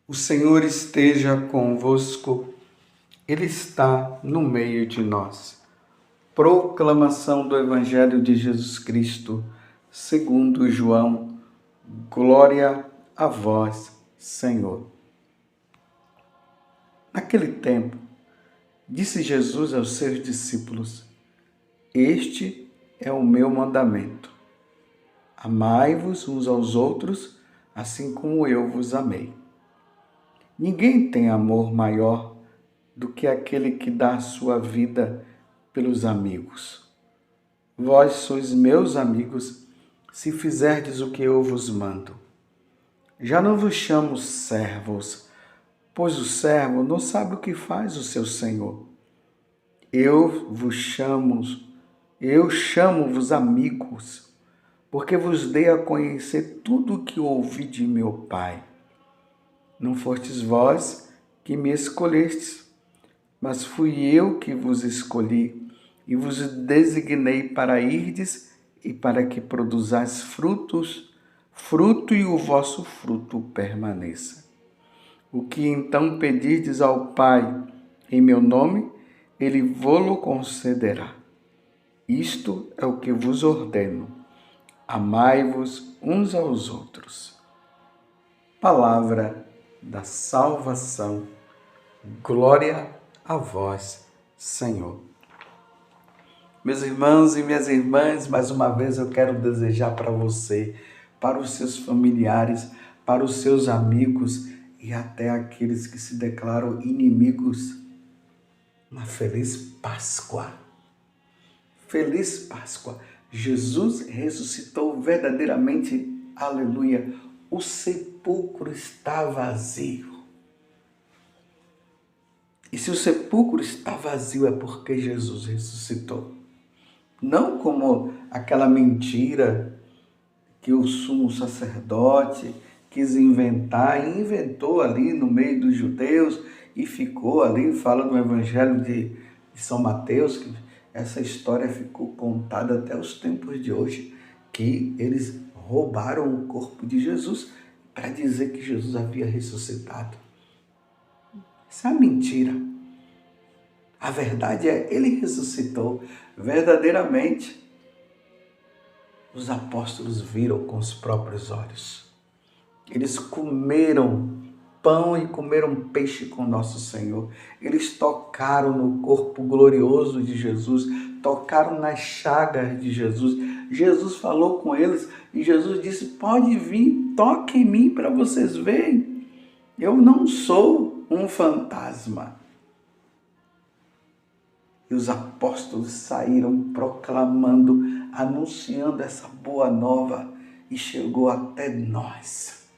O Senhor esteja convosco, Ele está no meio de nós. Proclamação do Evangelho de Jesus Cristo, segundo João. Glória a vós, Senhor. Naquele tempo, disse Jesus aos seus discípulos: Este é o meu mandamento. Amai-vos uns aos outros, assim como eu vos amei. Ninguém tem amor maior do que aquele que dá a sua vida pelos amigos. Vós sois meus amigos, se fizerdes o que eu vos mando. Já não vos chamo servos, pois o servo não sabe o que faz o seu senhor. Eu chamo-vos amigos, porque vos dei a conhecer tudo o que ouvi de meu Pai. Não fostes vós que me escolhestes, mas fui eu que vos escolhi e vos designei para irdes e para que produzais fruto e o vosso fruto permaneça. O que então pedirdes ao Pai em meu nome, Ele vô-lo concederá. Isto é o que vos ordeno: amai-vos uns aos outros. Palavra da salvação. Glória a vós, Senhor. Meus irmãos e minhas irmãs, mais uma vez eu quero desejar para você, para os seus familiares, para os seus amigos e até aqueles que se declaram inimigos, uma feliz Páscoa. Feliz Páscoa. Jesus ressuscitou verdadeiramente, aleluia. O sepulcro está vazio. E se o sepulcro está vazio é porque Jesus ressuscitou. Não como aquela mentira que o sumo sacerdote quis inventar e inventou ali no meio dos judeus e ficou ali, fala no Evangelho de São Mateus, que essa história ficou contada até os tempos de hoje, que eles roubaram o corpo de Jesus para dizer que Jesus havia ressuscitado. Isso é uma mentira. A verdade é, ele ressuscitou verdadeiramente. Os apóstolos viram com os próprios olhos. Eles comeram pão e comeram peixe com nosso Senhor. Eles tocaram no corpo glorioso de Jesus, tocaram nas chagas de Jesus. Jesus falou com eles e Jesus disse: pode vir, toque em mim para vocês verem. Eu não sou um fantasma. E os apóstolos saíram proclamando, anunciando essa boa nova e chegou até nós.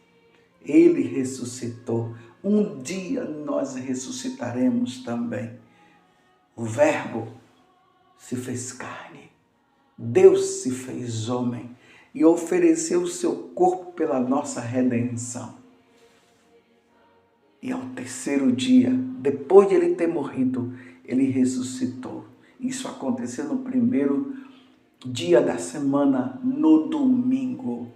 Ele ressuscitou. Um dia nós ressuscitaremos também. O Verbo se fez carne. Deus se fez homem e ofereceu o seu corpo pela nossa redenção. E ao terceiro dia, depois de ele ter morrido, ele ressuscitou. Isso aconteceu no primeiro dia da semana, no domingo.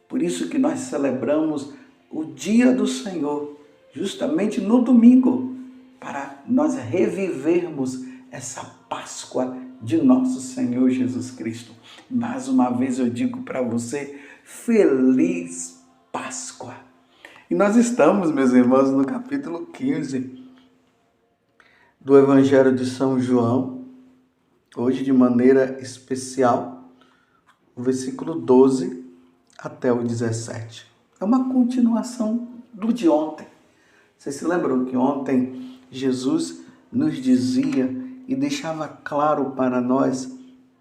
Por isso que nós celebramos o dia do Senhor, justamente no domingo, para nós revivermos essa Páscoa de nosso Senhor Jesus Cristo. Mais uma vez eu digo para você, feliz Páscoa! E nós estamos, meus irmãos, no capítulo 15 do Evangelho de São João, hoje de maneira especial, o versículo 12 até o 17. É uma continuação do de ontem. Vocês se lembram que ontem Jesus nos dizia e deixava claro para nós,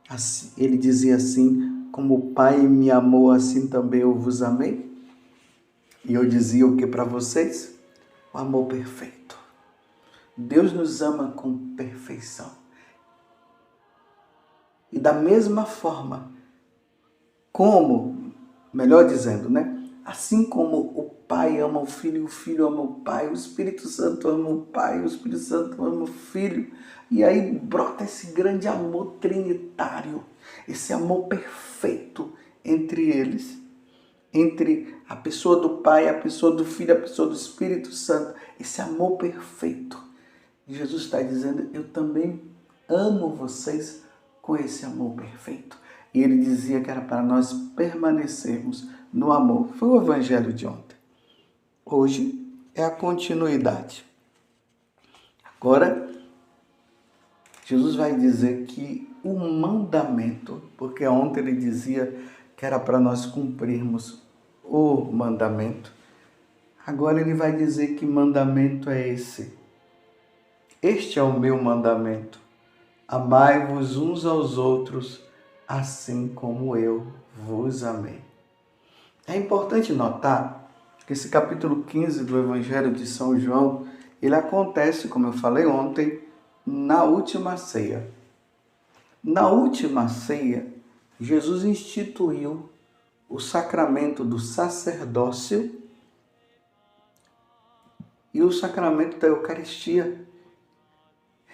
assim, ele dizia assim: como o Pai me amou, assim também eu vos amei? E eu dizia o que para vocês? O amor perfeito. Deus nos ama com perfeição. E da mesma forma, melhor dizendo, assim como o Pai ama o Filho ama o Pai, o Espírito Santo ama o Pai, o Espírito Santo ama o Filho. E aí brota esse grande amor trinitário, esse amor perfeito entre eles. entre a pessoa do Pai, a pessoa do Filho, a pessoa do Espírito Santo. Esse amor perfeito. E Jesus está dizendo, eu também amo vocês com esse amor perfeito. E ele dizia que era para nós permanecermos no amor. Foi o evangelho de ontem. Hoje é a continuidade. Agora, Jesus vai dizer que o mandamento, porque ontem ele dizia que era para nós cumprirmos o mandamento, agora ele vai dizer que mandamento é esse. Este é o meu mandamento. Amai-vos uns aos outros, assim como eu vos amei. É importante notar que esse capítulo 15 do Evangelho de São João, ele acontece, como eu falei ontem, na última ceia. Na última ceia, Jesus instituiu o sacramento do sacerdócio e o sacramento da Eucaristia.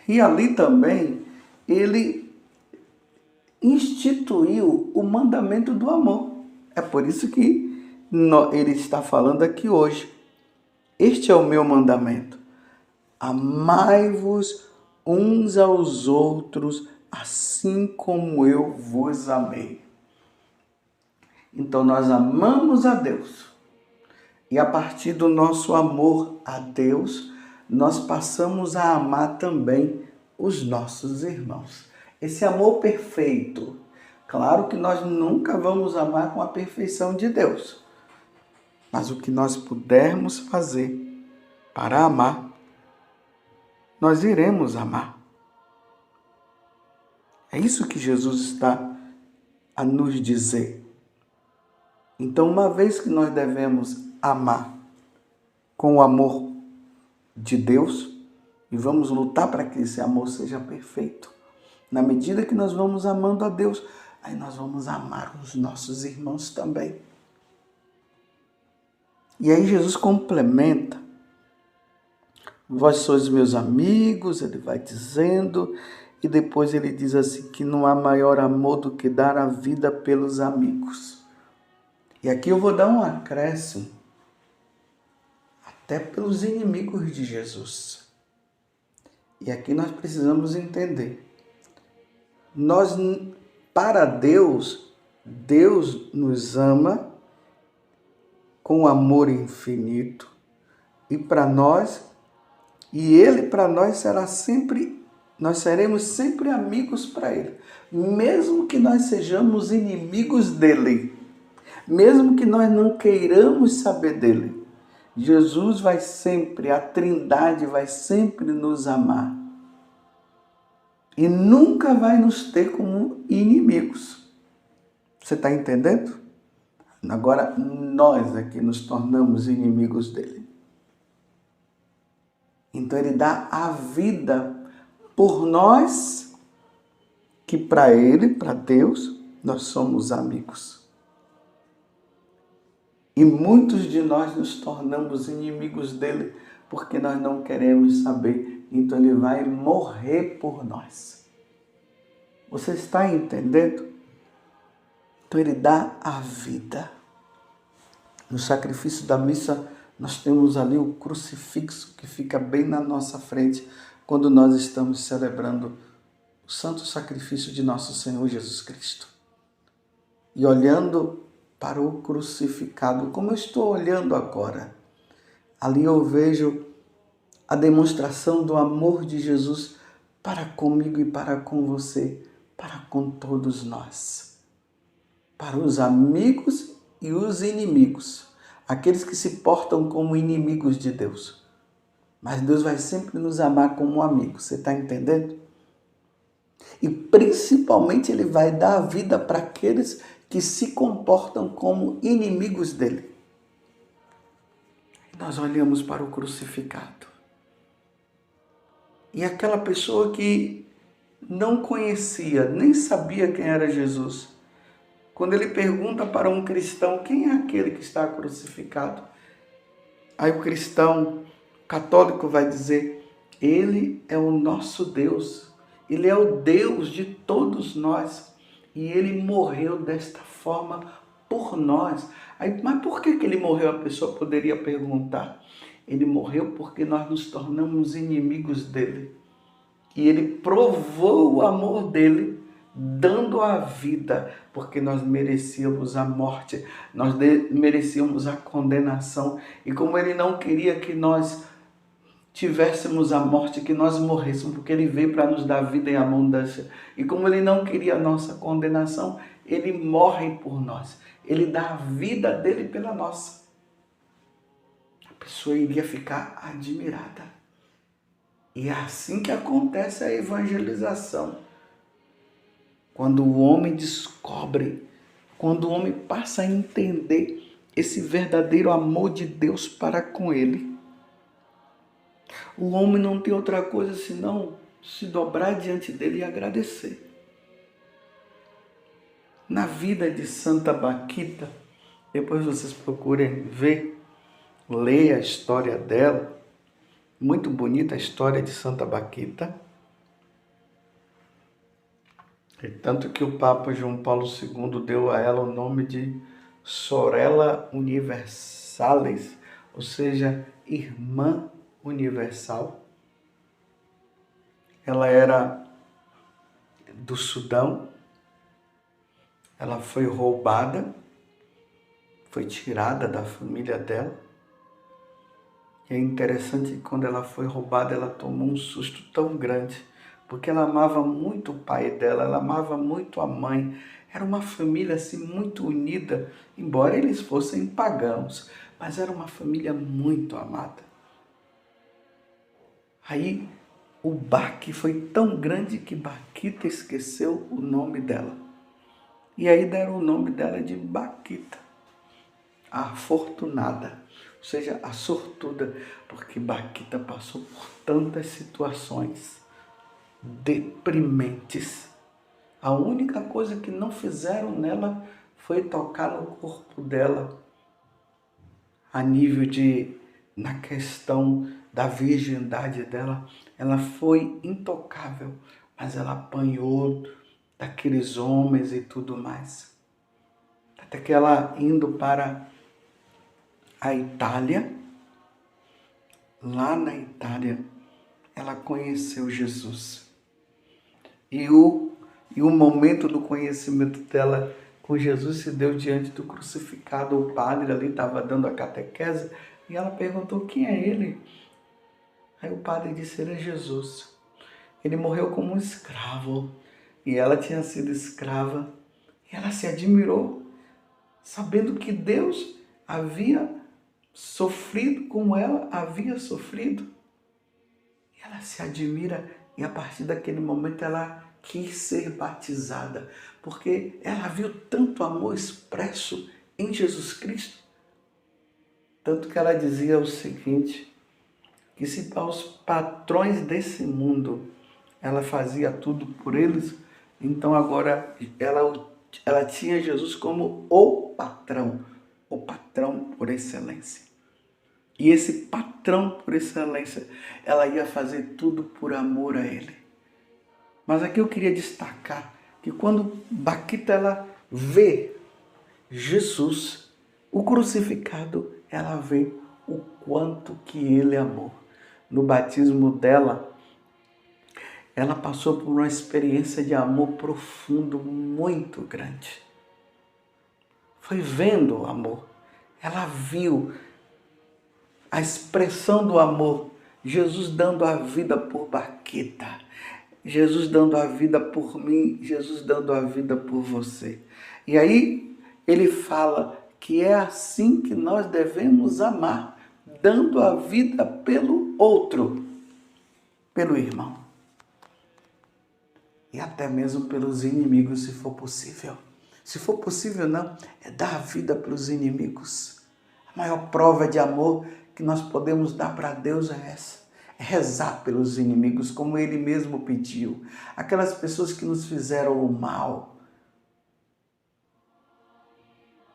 E ali também ele instituiu o mandamento do amor. É por isso que ele está falando aqui hoje. Este é o meu mandamento. Amai-vos uns aos outros, assim como eu vos amei. Então nós amamos a Deus. E a partir do nosso amor a Deus, nós passamos a amar também os nossos irmãos. Esse amor perfeito. Claro que nós nunca vamos amar com a perfeição de Deus. Mas o que nós pudermos fazer para amar, nós iremos amar. É isso que Jesus está a nos dizer. Então, uma vez que nós devemos amar com o amor de Deus, e vamos lutar para que esse amor seja perfeito, na medida que nós vamos amando a Deus, aí nós vamos amar os nossos irmãos também. E aí Jesus complementa. Vós sois meus amigos, ele vai dizendo, e depois ele diz assim, que não há maior amor do que dar a vida pelos amigos. E aqui eu vou dar um acréscimo, até pelos inimigos de Jesus. E aqui nós precisamos entender. Para Deus, Deus nos ama com amor infinito, e para nós, e Ele para nós nós seremos sempre amigos para Ele, mesmo que nós sejamos inimigos dEle, mesmo que nós não queiramos saber dEle, Jesus vai sempre, a Trindade vai sempre nos amar e nunca vai nos ter como inimigos. Você está entendendo? Agora nós aqui nos tornamos inimigos dele. Então ele dá a vida por nós, que para ele, para Deus, nós somos amigos. E muitos de nós nos tornamos inimigos dele porque nós não queremos saber. Então ele vai morrer por nós. Você está entendendo? Então ele dá a vida. No sacrifício da missa, nós temos ali o crucifixo que fica bem na nossa frente quando nós estamos celebrando o santo sacrifício de nosso Senhor Jesus Cristo. E olhando para o crucificado, como eu estou olhando agora, ali eu vejo a demonstração do amor de Jesus para comigo e para com você, para com todos nós. Para os amigos e os inimigos, aqueles que se portam como inimigos de Deus. Mas Deus vai sempre nos amar como amigos, você está entendendo? E principalmente Ele vai dar a vida para aqueles que se comportam como inimigos dEle. E nós olhamos para o crucificado. E aquela pessoa que não conhecia, nem sabia quem era Jesus, quando ele pergunta para um cristão, quem é aquele que está crucificado? Aí o cristão católico vai dizer, ele é o nosso Deus, ele é o Deus de todos nós, e ele morreu desta forma por nós. Aí, mas por que ele morreu? A pessoa poderia perguntar. Ele morreu porque nós nos tornamos inimigos dele. E ele provou o amor dele, dando a vida, porque nós merecíamos a morte, nós merecíamos a condenação. E como ele não queria que nós tivéssemos a morte, que nós morrêssemos, porque ele veio para nos dar vida em abundância. E como ele não queria a nossa condenação, ele morre por nós. Ele dá a vida dele pela nossa. A pessoa iria ficar admirada. E é assim que acontece a evangelização. Quando o homem descobre, quando o homem passa a entender esse verdadeiro amor de Deus para com ele. O homem não tem outra coisa senão se dobrar diante dele e agradecer. Na vida de Santa Baquita, depois vocês procurem ver, ler a história dela, muito bonita a história de Santa Baquita. E tanto que o Papa João Paulo II deu a ela o nome de Sorella Universalis, ou seja, Irmã Universal. Ela era do Sudão, ela foi roubada, foi tirada da família dela. E é interessante que quando ela foi roubada, ela tomou um susto tão grande, porque ela amava muito o pai dela, ela amava muito a mãe. Era uma família assim muito unida, embora eles fossem pagãos, mas era uma família muito amada. Aí o baque foi tão grande que Baquita esqueceu o nome dela. E aí deram o nome dela de Baquita, a afortunada, ou seja, a sortuda, porque Baquita passou por tantas situações deprimentes. A única coisa que não fizeram nela foi tocar no corpo dela, a nível de, na questão da virgindade dela, ela foi intocável, mas ela apanhou daqueles homens e tudo mais. Até que ela indo para a Itália, lá na Itália, ela conheceu Jesus. E o momento do conhecimento dela com Jesus se deu diante do crucificado. O padre ali estava dando a catequese e ela perguntou: quem é ele? Aí o padre disse: ele é Jesus. Ele morreu como um escravo e ela tinha sido escrava. E ela se admirou, sabendo que Deus havia sofrido como ela havia sofrido. E ela se admira e a partir daquele momento ela quis ser batizada, porque ela viu tanto amor expresso em Jesus Cristo. Tanto que ela dizia o seguinte, que se para os patrões desse mundo ela fazia tudo por eles, então agora ela tinha Jesus como o patrão por excelência. E esse patrão por excelência, ela ia fazer tudo por amor a ele. Mas aqui eu queria destacar que quando Baquita ela vê Jesus, o crucificado, ela vê o quanto que ele amou. No batismo dela, ela passou por uma experiência de amor profundo muito grande. Foi vendo o amor. Ela viu a expressão do amor. Jesus dando a vida por Baquita. Jesus dando a vida por mim. Jesus dando a vida por você. E aí ele fala que é assim que nós devemos amar. Dando a vida pelo outro. Pelo irmão. E até mesmo pelos inimigos, se for possível. Se for possível, não, é dar a vida pelos inimigos. A maior prova de amor que nós podemos dar para Deus é essa. É rezar pelos inimigos, como Ele mesmo pediu. Aquelas pessoas que nos fizeram o mal.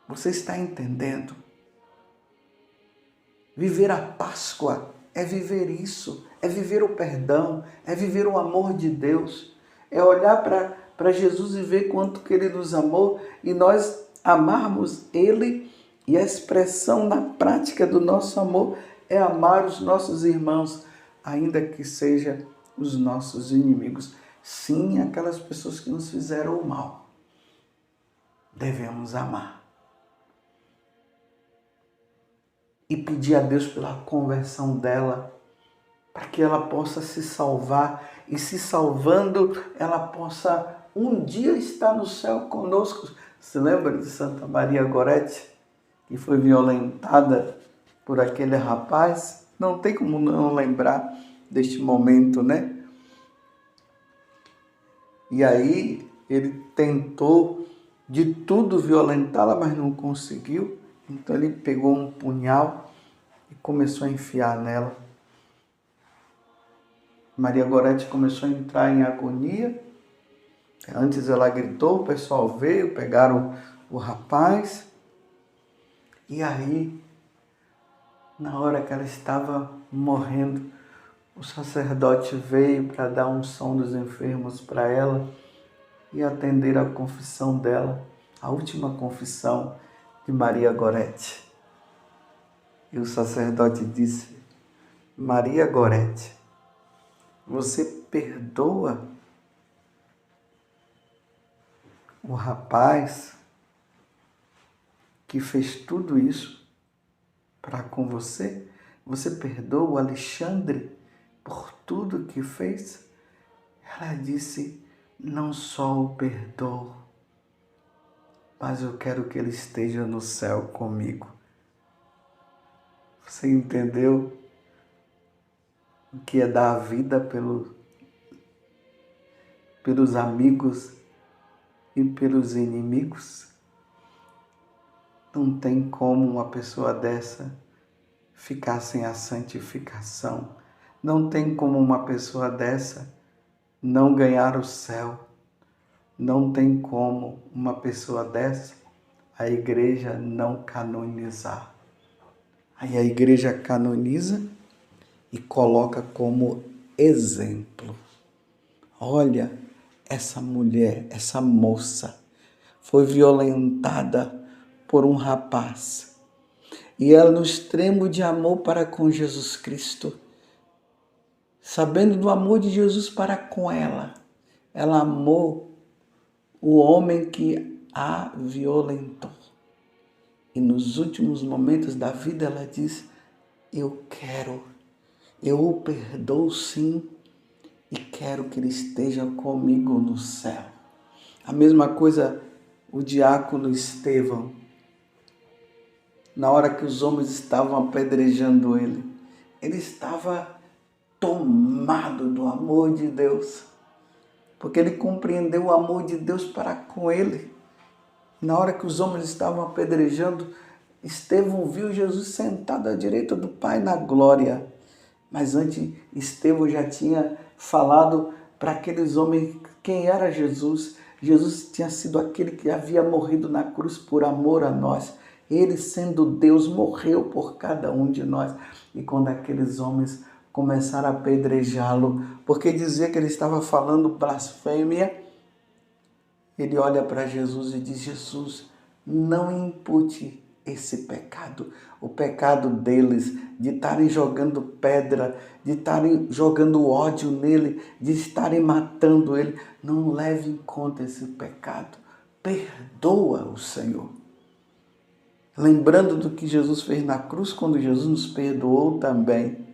Você está entendendo? Viver a Páscoa é viver isso. É viver o perdão. É viver o amor de Deus. É olhar para Jesus e ver quanto que Ele nos amou e nós amarmos Ele, e a expressão na prática do nosso amor é amar os nossos irmãos, ainda que sejam os nossos inimigos. Sim, aquelas pessoas que nos fizeram o mal, devemos amar. E pedir a Deus pela conversão dela, para que ela possa se salvar, e se salvando, ela possa um dia estar no céu conosco. Se lembra de Santa Maria Gorete, que foi violentada por aquele rapaz? Não tem como não lembrar deste momento, né? E aí ele tentou de tudo violentá-la, mas não conseguiu. Então ele pegou um punhal e começou a enfiar nela. Maria Gorete começou a entrar em agonia. Antes ela gritou, o pessoal veio, pegaram o rapaz. E aí, na hora que ela estava morrendo, o sacerdote veio para dar unção dos enfermos para ela e atender a confissão dela, a última confissão de Maria Gorete. E o sacerdote disse: Maria Gorete, você perdoa o rapaz que fez tudo isso para com você? Você perdoa o Alexandre por tudo que fez? Ela disse: não só o perdoo, mas eu quero que ele esteja no céu comigo. Você entendeu o que é dar a vida pelos amigos e pelos inimigos? Não tem como uma pessoa dessa ficar sem a santificação. Não tem como uma pessoa dessa não ganhar o céu. Não tem como uma pessoa dessa a igreja não canonizar. Aí a igreja canoniza e coloca como exemplo. Olha, essa mulher, essa moça, foi violentada por um rapaz. E ela, no extremo de amor para com Jesus Cristo, sabendo do amor de Jesus para com ela, ela amou o homem que a violentou. E nos últimos momentos da vida ela diz: eu o perdoo sim, e quero que ele esteja comigo no céu. A mesma coisa o diácono Estevão, na hora que os homens estavam apedrejando ele estava tomado do amor de Deus, porque ele compreendeu o amor de Deus para com ele. Na hora que os homens estavam apedrejando, Estevão viu Jesus sentado à direita do Pai na glória. Mas antes, Estevão já tinha falado para aqueles homens quem era Jesus. Jesus tinha sido aquele que havia morrido na cruz por amor a nós. Ele, sendo Deus, morreu por cada um de nós. E quando aqueles homens começaram a apedrejá-lo, porque dizia que ele estava falando blasfêmia, ele olha para Jesus e diz: Jesus, não impute esse pecado, o pecado deles, de estarem jogando pedra, de estarem jogando ódio nele, de estarem matando ele. Não leve em conta esse pecado. Perdoa o Senhor. Lembrando do que Jesus fez na cruz, quando Jesus nos perdoou também.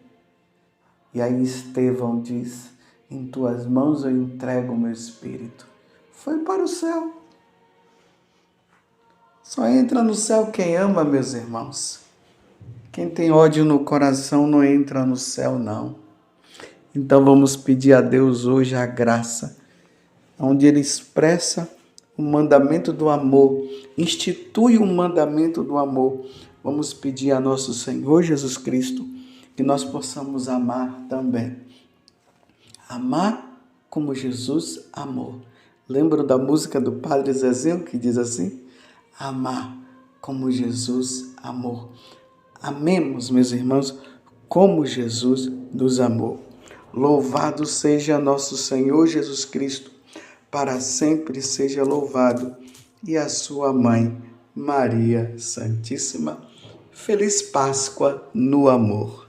E aí Estevão diz: em tuas mãos eu entrego o meu espírito. Foi para o céu. Só entra no céu quem ama, meus irmãos. Quem tem ódio no coração não entra no céu, não. Então vamos pedir a Deus hoje a graça, onde Ele expressa o mandamento do amor, institui o mandamento do amor. Vamos pedir a nosso Senhor Jesus Cristo que nós possamos amar também. Amar como Jesus amou. Lembro da música do Padre Zezinho que diz assim: amar como Jesus amou. Amemos, meus irmãos, como Jesus nos amou. Louvado seja nosso Senhor Jesus Cristo, para sempre seja louvado, e a sua mãe, Maria Santíssima. Feliz Páscoa no amor.